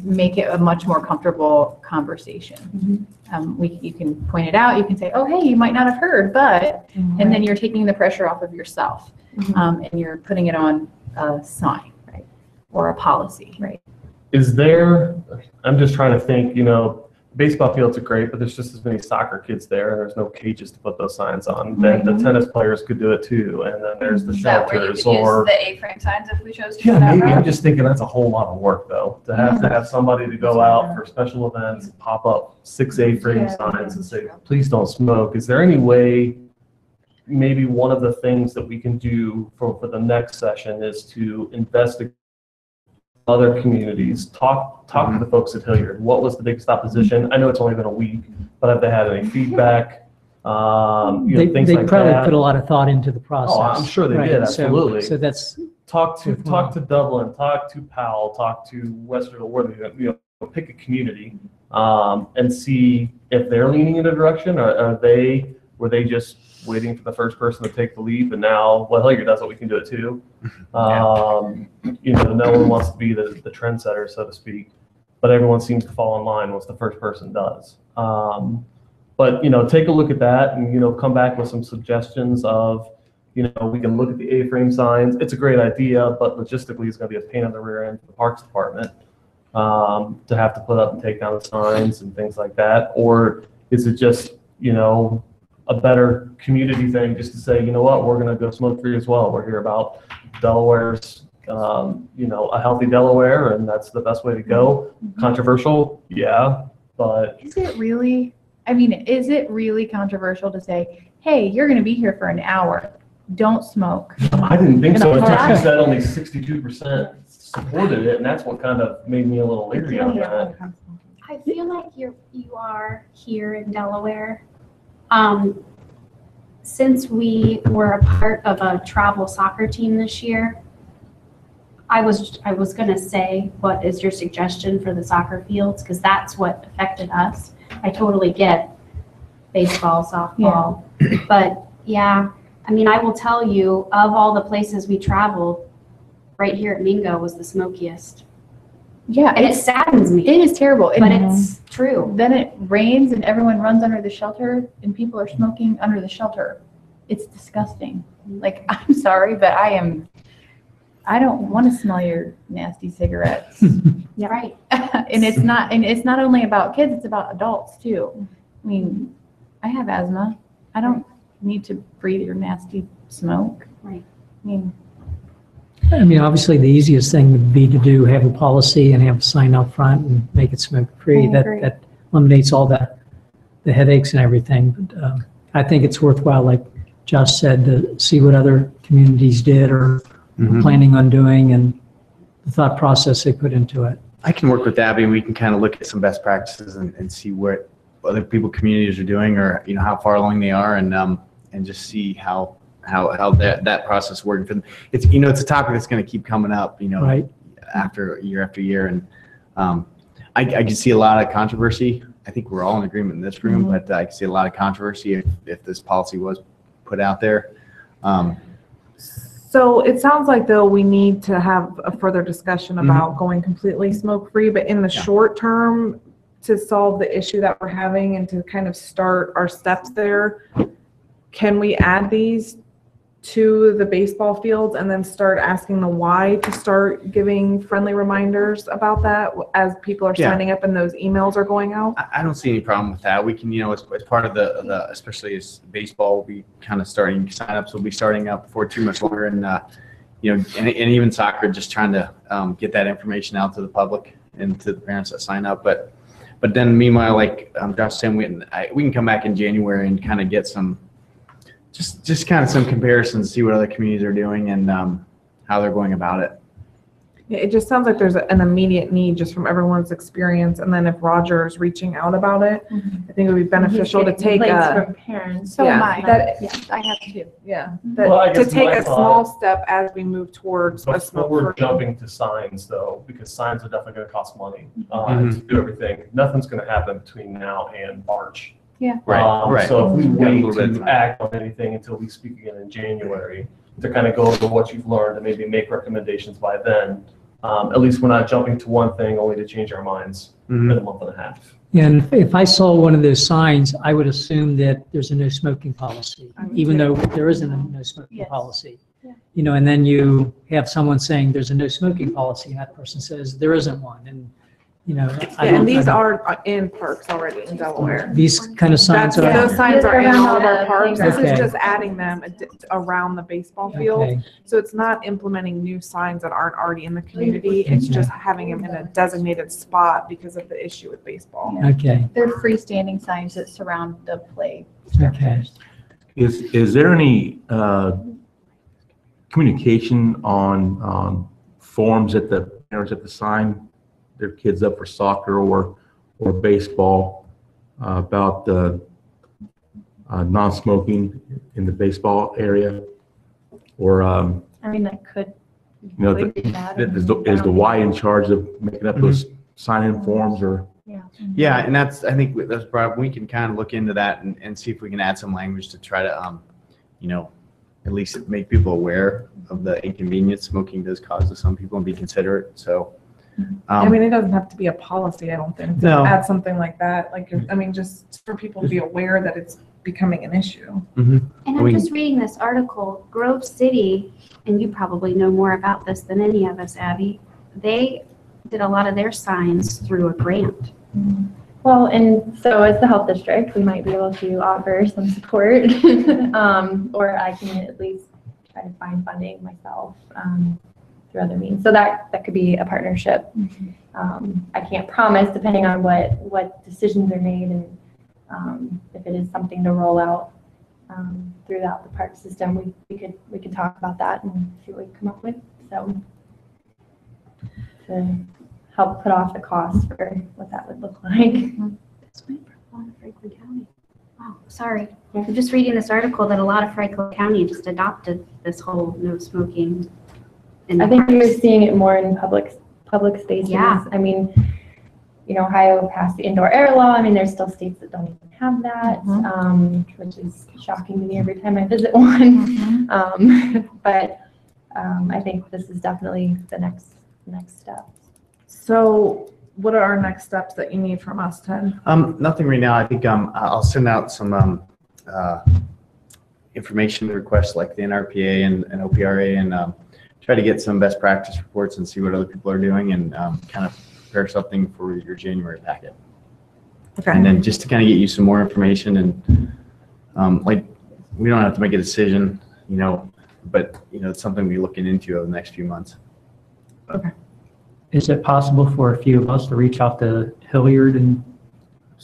make it a much more comfortable conversation. You can point it out, you can say, oh, hey, you might not have heard, but, and then you're taking the pressure off of yourself. And you're putting it on a sign, right? Or a policy. Right. Is there, I'm just trying to think, baseball fields are great, but there's just as many soccer kids there, and there's no cages to put those signs on. Then the tennis players could do it too, and then there's the Is that where you could shelters or. use the A-frame signs if we chose to Yeah, go that maybe. I'm route? just thinking that's a whole lot of work though, to have somebody to go out for special events, pop up 6 A-frame Yeah, signs and say, please don't smoke. Is there any way, maybe one of the things that we can do for the next session is to investigate other communities, talk to the folks at Hilliard. What was the biggest opposition? I know it's only been a week, but have they had any feedback? They Things like probably that. put a lot of thought into the process. Oh, I'm sure they Right, did, so- absolutely. So that's, Talk to Dublin, talk to Powell, talk to Westerville, where they, pick a community, and see if they're leaning in a direction, or were they just waiting for the first person to take the leap, and now, well, Hilliard does it, we can do it too. No one wants to be the trendsetter, so to speak, but everyone seems to fall in line once the first person does. But, take a look at that and, come back with some suggestions of, we can look at the A-frame signs. It's a great idea, but logistically, it's going to be a pain in the rear end for the Parks Department to have to put up and take down the signs and things like that. Or is it just, a better community thing just to say, you know what, we're going to go smoke-free as well. We're here about Delaware's, a healthy Delaware, and that's the best way to go. Controversial, yeah, but is it really controversial to say, hey, you're going to be here for an hour, don't smoke? I didn't think so. In a Until park? you said only 62% supported it, and that's what kind of made me a little leery on that. I feel like you are here in Delaware. Since we were a part of a travel soccer team this year, I was gonna say, what is your suggestion for the soccer fields? Because that's what affected us. I totally get baseball, softball, but yeah, I mean, I will tell you, of all the places we traveled, right here at Mingo was the smokiest. Yeah, And it saddens me, it is terrible. but it's true. Then it rains and everyone runs under the shelter and people are smoking under the shelter. It's disgusting. Like, I'm sorry, but I don't want to smell your nasty cigarettes. Yeah, right. And it's not only about kids, it's about adults too. I mean, I have asthma. I don't need to breathe your nasty smoke. Right. I mean, Obviously, the easiest thing would be to have a policy and have a sign out front and make it smoke-free. I agree. That eliminates all the headaches and everything. But I think it's worthwhile, like Josh said, to see what other communities did or Mhm. planning on doing and the thought process they put into it. I can work with Abby and we can kind of look at some best practices and see what other communities are doing, or, how far along they are, and just see how that process working for them. It's, it's a topic that's going to keep coming up, Right. after year. And I can see a lot of controversy. I think we're all in agreement in this room, but I can see a lot of controversy if this policy was put out there. So it sounds like, though, we need to have a further discussion about going completely smoke-free, but in the short term, to solve the issue that we're having and to kind of start our steps there, can we add these to the baseball fields and then start asking the why to start giving friendly reminders about that as people are Yeah. signing up and those emails are going out? I don't see any problem with that. We can, as part of the especially as baseball will be kind of starting, signups will be starting up before too much longer, and and even soccer, just trying to get that information out to the public and to the parents that sign up. But then meanwhile, like Josh said, we can come back in January and kind of get some, just kind of some comparisons, see what other communities are doing and how they're going about it. Yeah, it just sounds like there's an immediate need just from everyone's experience. And then if Roger's reaching out about it, I think it would be beneficial to take from parents. So Yeah, am I. that- Yes, I have too. Well, I to guess take my a thought- small step as we move towards a Before we're smoke-free. jumping to signs, though, because signs are definitely going to cost money Mhm. to do everything. Nothing's going to happen between now and March. Right. So if we Got a wait little bit of to time. act on anything until we speak again in January, to kind of go over what you've learned and maybe make recommendations by then, at least we're not jumping to one thing only to change our minds in a month and a half. And if I saw one of those signs, I would assume that there's a no smoking policy, even though there isn't a no smoking Yes. policy. And then you have someone saying there's a no smoking policy, and that person says there isn't one. And, I Yeah, don't- and these I don't- are in parks already in Delaware. These kind of signs That's, are. those signs are in all of our parks. This Okay. is just adding them around the baseball field. Okay. So it's not implementing new signs that aren't already in the community. It's just having them in a designated spot because of the issue with baseball. Okay. They're freestanding signs that surround the play Okay. structures. Is there any communication on forms that the parents have to sign their kids up for soccer or baseball about non-smoking in the baseball area? Or, I mean, that could. is the Y in charge of making up those sign-in forms, or? Yeah, and I think that's probably, we can kind of look into that and see if we can add some language to try to, at least make people aware of the inconvenience smoking does cause to some people and be considerate. So, I mean, it doesn't have to be a policy, I don't think, to No. add something like that. Like, I mean, just for people to be aware that it's becoming an issue. And I'm just reading this article, Grove City, and you probably know more about this than any of us, Abby. They did a lot of their signs through a grant. Well, and so as the health district, we might be able to offer some support, or I can at least try to find funding myself through other means. So that could be a partnership. I can't promise, depending on what decisions are made and if it is something to roll out throughout the park system. We could talk about that and see what we come up with. So to help put off the cost for what that would look like. This went for a lot of Franklin County. Wow, sorry. I'm just reading this article that a lot of Franklin County just adopted this whole no smoking. in I the think parks. you're seeing it more in public spaces. Yeah. I mean, Ohio passed the indoor air law. I mean, there's still states that don't even have that, which is shocking to me every time I visit one. But I think this is definitely the next step. So what are our next steps that you need from us, Ted? Nothing right now. I think I'll send out some information requests like the NRPA and OPRA and try to get some best practice reports and see what other people are doing and kind of prepare something for your January packet. Okay. And then just to kind of get you some more information and like we don't have to make a decision, but it's something we're looking into over the next few months. Okay. Is it possible for a few of us to reach out to Hilliard and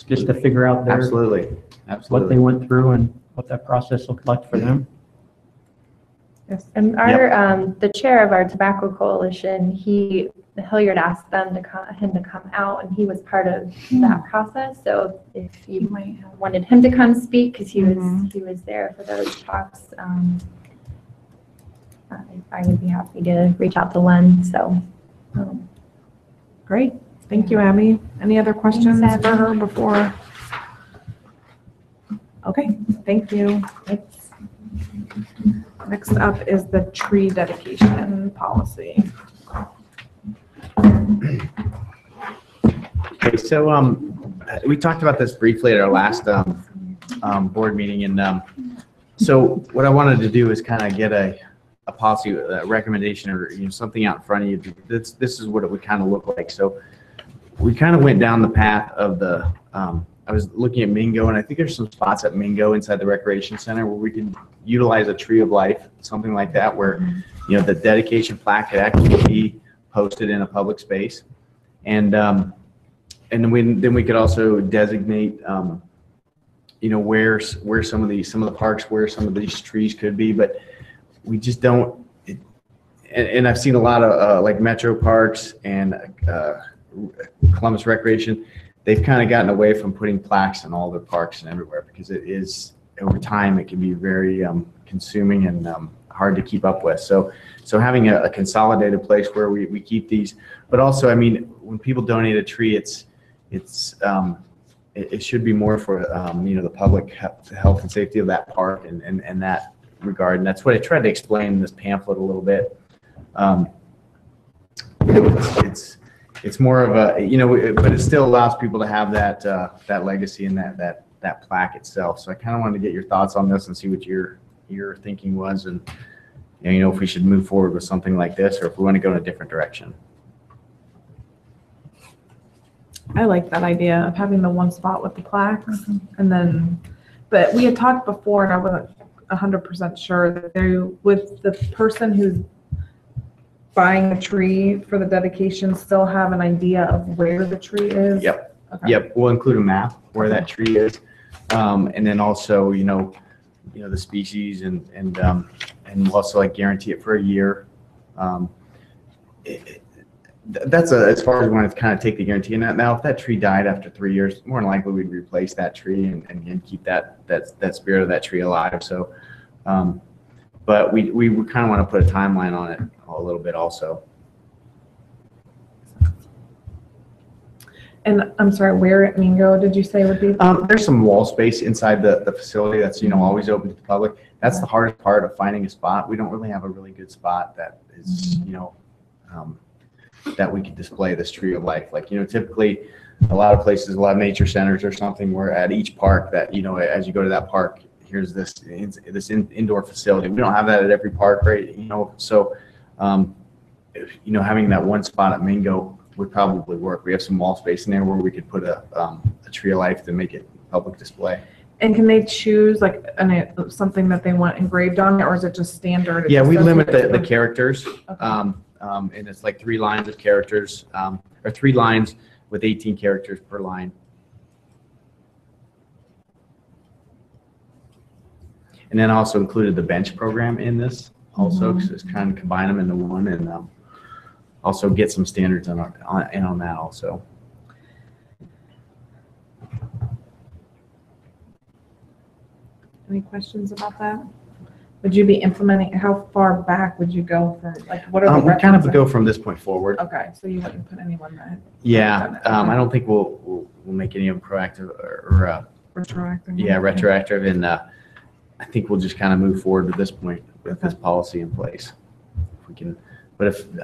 just to figure out Absolutely. what they went through and what that process looked like for them? Yes. And the chair of our tobacco coalition, Hilliard asked him to come out, and he was part of that process. So if you might have wanted him to come speak, because he was there for those talks, I would be happy to reach out to Len. So Great. Thank you, Abby. Any other questions Thanks, for her before? Okay, thank you. Next up is the tree dedication policy. Okay, so we talked about this briefly at our last board meeting, and so what I wanted to do is kind of get a policy recommendation or something out in front of you. This is what it would kind of look like. So we kind of went down the path of the I was looking at Mingo, and I think there's some spots at Mingo inside the recreation center where we can utilize a tree of life, something like that, where the dedication plaque could actually be posted in a public space, and then we could also designate where some of the parks where some of these trees could be, but we just don't. And I've seen a lot of like Metro Parks and Columbus Recreation. They've kind of gotten away from putting plaques in all their parks and everywhere because it is, over time, it can be very consuming and hard to keep up with. So having a consolidated place where we keep these, but also, I mean, when people donate a tree, it should be more for the public health and safety of that park and that regard. And that's what I tried to explain in this pamphlet a little bit. It's more of a, but it still allows people to have that legacy and that plaque itself. So I kind of wanted to get your thoughts on this and see what your thinking was, and if we should move forward with something like this or if we want to go in a different direction. I like that idea of having the one spot with the plaques, and then, but we had talked before, and I wasn't 100% sure that with the person who's buying the tree for the dedication still have an idea of where the tree is? Yep. Okay. Yep. We'll include a map where that tree is, and then also the species and we'll also like guarantee it for a year. That's as far as we want to kind of take the guarantee. And now, if that tree died after 3 years, more than likely we'd replace that tree and keep that spirit of that tree alive. So, but we kind of want to put a timeline on it a little bit also. And I'm sorry, where at Mingo did you say would be? There's some wall space inside the facility that's always open to the public. That's the hardest part of finding a spot. We don't really have a really good spot that is that we could display this tree of life. Like typically a lot of places, a lot of nature centers or something, where at each park that as you go to that park, here's this indoor facility. We don't have that at every park, right? So having that one spot at Mingo would probably work. We have some wall space in there where we could put a tree of life to make it public display. And can they choose like something that they want engraved on it, or is it just standard? Yeah, we limit the characters. Okay. And it's like 3 lines of characters, or 3 lines with 18 characters per line. And then also included the bench program in this also, because it's kind of combine them into one, and also get some standards on that also. Any questions about that? Would you be implementing, how far back would you go from, like, what are the We kind of references? go from this point forward. Okay, so you wouldn't put anyone that Yeah, I don't think we'll make any of them proactive or retroactive? yeah, retroactive, and I think we'll just kind of move forward at this point with this policy in place. If we can, but if, is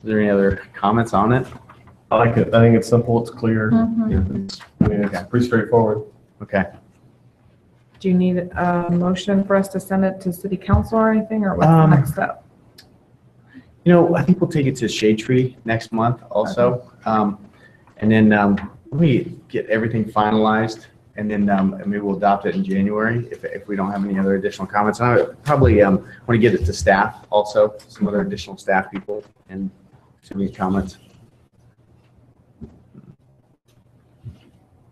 there any other comments on it? I like it. I think it's simple, it's clear. Mhm. It's pretty straightforward. Okay. Do you need a motion for us to send it to city council or anything, or what's the next step? You know, I think we'll take it to Shade Tree next month also. And then we get everything finalized, and then maybe we'll adopt it in January if we don't have any other additional comments. And I would probably want to get it to staff also, some other additional staff people, and see any comments.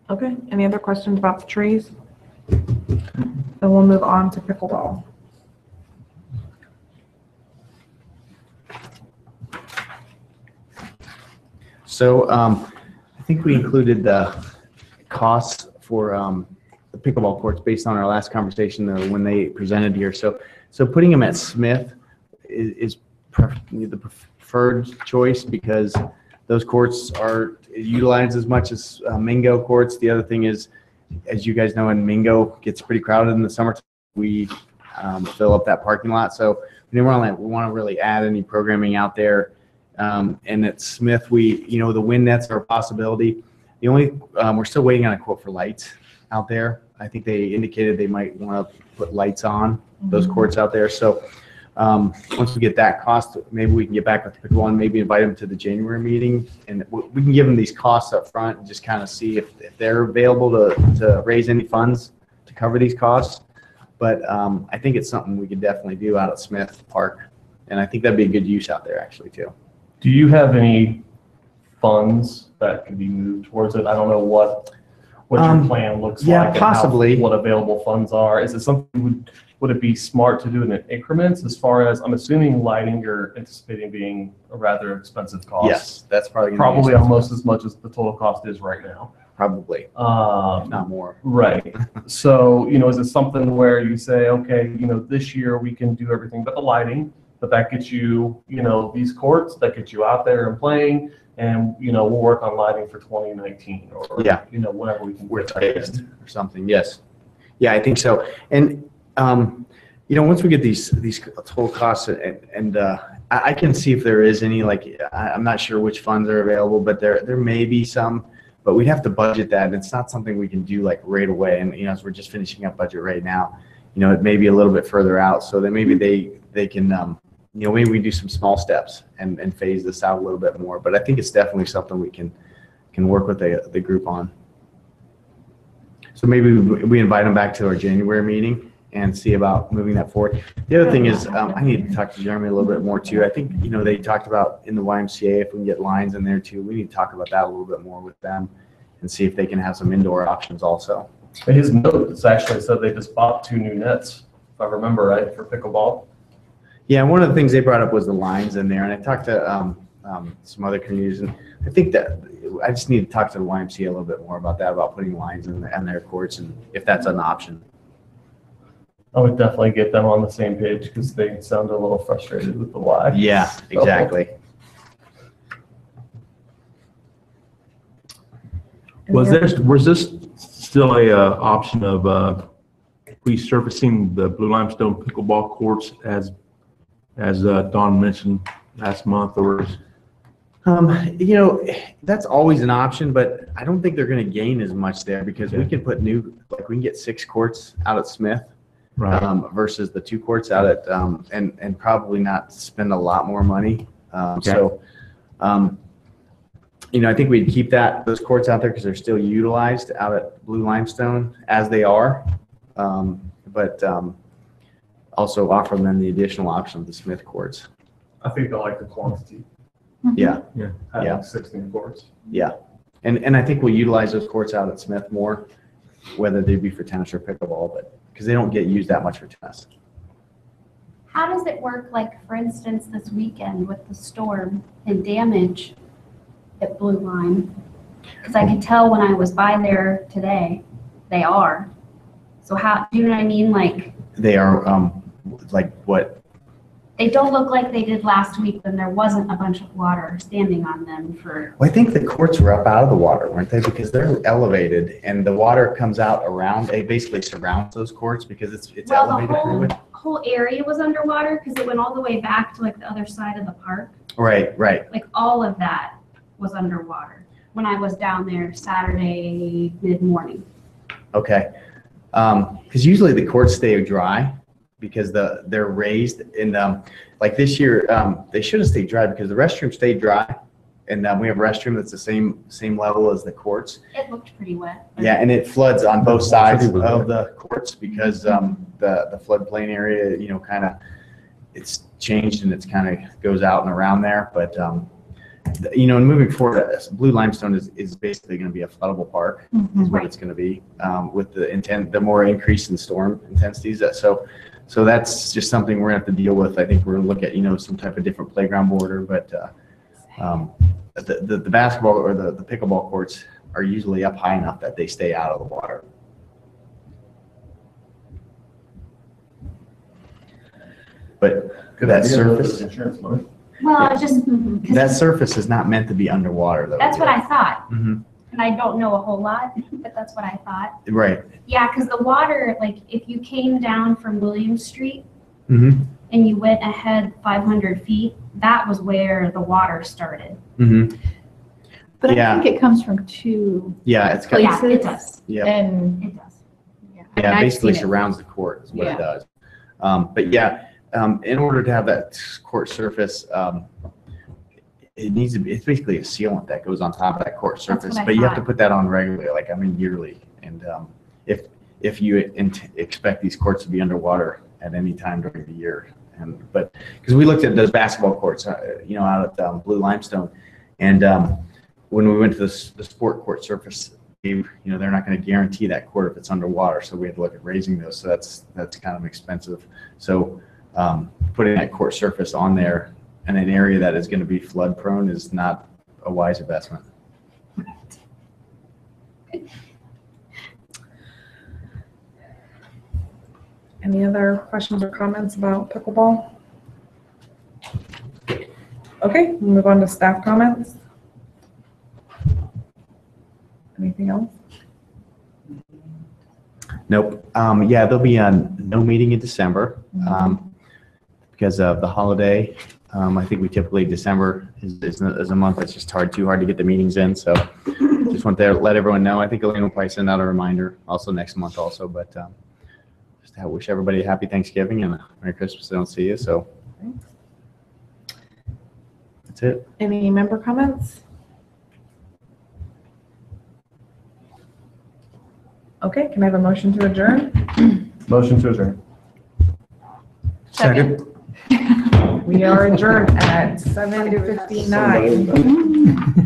Okay, any other questions about the trees? Then we'll move on to pickleball. So I think we included the costs for the pickleball courts based on our last conversation when they presented here. So putting them at Smith is the preferred choice because those courts are utilized as much as Mingo courts. The other thing is, as you guys know, in Mingo gets pretty crowded in the summertime. We fill up that parking lot. So we want to really add any programming out there. And at Smith, the wind nets are a possibility. The only, we're still waiting on a quote for lights out there. I think they indicated they might want to put lights on those courts out there. So once we get that cost, maybe we can get back with pickleball and maybe invite them to the January meeting. And we can give them these costs up front and just kind of see if they're available to raise any funds to cover these costs. But I think it's something we could definitely do out at Smith Park. And I think that'd be a good use out there actually too. Do you have any funds that can be moved towards it? I don't know what your plan looks yeah, like. And possibly. what available funds are. Is it something, would it be smart to do it in increments as far as, I'm assuming lighting you're anticipating being a rather expensive cost? Yes, that's probably Probably almost as much as the total cost is right now. Probably, Not not more. Right. So, is it something where you say, okay, this year we can do everything but the lighting, but that gets you, these courts, that gets you out there and playing, and, we'll work on lighting for 2019 or, Yeah. whenever we can. Where it's fit that based in. or something, yes. Yeah, I think so. And, once we get these total costs and I can see if there is any, I'm not sure which funds are available, but there may be some, but we'd have to budget that. And it's not something we can do right away. And, as we're just finishing up budget right now, it may be a little bit further out. So then maybe they can, maybe we do some small steps and phase this out a little bit more. But I think it's definitely something we can work with the group on. So maybe we invite them back to our January meeting and see about moving that forward. The other thing is, I need to talk to Jeremy a little bit more too. I think, they talked about in the YMCA, if we can get lines in there too, we need to talk about that a little bit more with them and see if they can have some indoor options also. His notes actually said they just bought 2 new nets, if I remember right, for pickleball. Yeah, one of the things they brought up was the lines in there, and I talked to some other communities, and I think that I just need to talk to the YMCA a little bit more about that, about putting lines in their courts, and if that's an option. I would definitely get them on the same page because they sound a little frustrated with the why. Yeah, exactly. Was this still a option of resurfacing the blue limestone pickleball courts as Don mentioned last month, or? That's always an option, but I don't think they're going to gain as much there because we can put we can get 6 courts out at Smith. Right. Versus the 2 courts out at and probably not spend a lot more money. So, I think we'd keep those courts out there because they're still utilized out at Blue Limestone as they are, but also offer them the additional option of the Smith courts. I think I like the quantity. Yeah, Having 16 courts. yeah, and I think we'll utilize those courts out at Smith more, whether they be for tennis or pickleball, but because they don't get used that much for tennis. How does it work, for instance, this weekend with the storm and damage at Blue Line? Because I could tell when I was by there today, they are. So how, do you know what I mean? They are Like what? They don't look like they did last week when there wasn't a bunch of water standing on them for, Well, I think the courts were up out of the water, weren't they? Because they're elevated and the water comes out around, it basically surrounds those courts because it's well, the elevated. whole, pretty much. whole area was underwater because it went all the way back to like the other side of the park. Right, right. Like all of that was underwater when I was down there Saturday mid-morning. Okay. Because usually the courts stay dry because they're raised and like this year, they should have stayed dry because the restroom stayed dry. And we have a restroom that's the same level as the courts. It looked pretty wet. Yeah, and it floods on both sides of the courts because the floodplain area, you know, kind of, it's changed and it's kind of goes out and around there. But, you know, and moving forward, Blue Limestone is basically going to be a floodable park is what it's going to be with the more increase in storm intensities. So that's just something we're going to have to deal with. I think we're going to look at, you know, some type of different playground border, but the basketball or the pickleball courts are usually up high enough that they stay out of the water. But that surface, Insurance money. Well, I just, that surface is not meant to be underwater though. that's what I thought. Mhm. And I don't know a whole lot, but that's what I thought. Right. Yeah, because the water, like if you came down from William Street Mm-hmm. and you went ahead 500 feet, that was where the water started. Mm-hmm. But I Yeah. think it comes from two Yeah, it's got, Yeah, it places. does. yeah, And It does. yeah, I've basically seen it. surrounds the court is what Yeah. it does. But yeah, in order to have that court surface, it needs to be, it's basically a sealant that goes on top of that court That's surface, what I but you have to thought. put that on regularly, like, I mean, yearly. And if you expect these courts to be underwater at any time during the year, but, because we looked at those basketball courts, you know, out at Blue Limestone, and when we went to the sport court surface, you know, they're not going to guarantee that court if it's underwater, so we had to look at raising those, so that's kind of expensive. So putting that court surface on there in an area that is going to be flood prone is not a wise investment. Any other questions or comments about pickleball? Okay, we'll move on to staff comments. Anything else? Nope. Yeah, there'll be no meeting in December because of the holiday. I think we typically, December is a month that's just too hard to get the meetings in. So just want to let everyone know. I think Elaine will probably send out a reminder also next month also, but just to wish everybody a happy Thanksgiving and a Merry Christmas. I don't see you, so that's it. Any member comments? Okay, can I have a motion to adjourn? Motion to adjourn. Second. We are adjourned at 7:59.